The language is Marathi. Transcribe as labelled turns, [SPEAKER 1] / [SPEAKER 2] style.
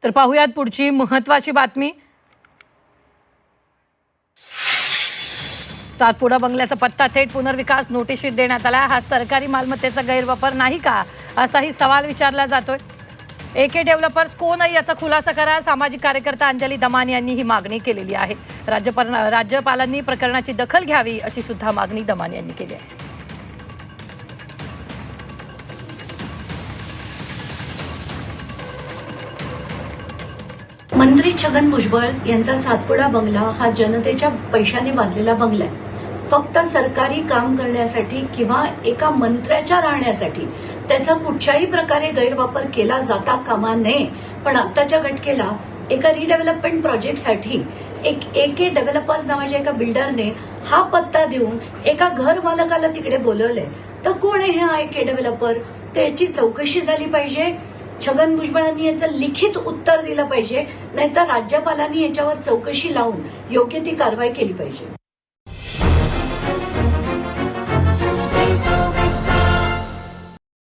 [SPEAKER 1] तर पाहूयात पुढची महत्त्वाची बातमी। सातपुडा बंगल्याचा पत्ता थेट पुनर्विकास नोटिशीत देण्यात आला। हा सरकारी मालमत्तेचा गैरवापर नाही का, असाही सवाल विचारला जातोय। एके डेव्हलपर्स कोण आहे याचा खुलासा करा, सामाजिक कार्यकर्ता अंजली दमान यांनी ही मागणी केलेली आहे। राज्यपालांनी प्रकरणाची दखल घ्यावी अशी सुद्धा मागणी दमान यांनी केली आहे।
[SPEAKER 2] मंत्री छगन भुजबळ यांचा सातपुडा बंगला हा जनतेच्या पैशाने बांधलेला बंगला आहे। फक्त सरकारी काम करण्यासाठी किंवा एका मंत्र्याच्या राहण्यासाठी त्याचा कुठच्याही प्रकारे गैरवापर केला जाता कामा नये। पण आत्ताच्या घटकेला एका रिडेव्हलपमेंट प्रोजेक्टसाठी एके डेव्हलपर्स नावाच्या एका बिल्डरने हा पत्ता देऊन एका घर मालकाला तिकडे बोलवलंय। तर कोण आहे हा एके डेव्हलपर? त्याची चौकशी झाली पाहिजे। छगन भुजबळांनी याचं लिखित उत्तर दिलं पाहिजे, नाहीतर राज्यपालांनी याच्यावर चौकशी लावून योग्य ती कारवाई केली पाहिजे।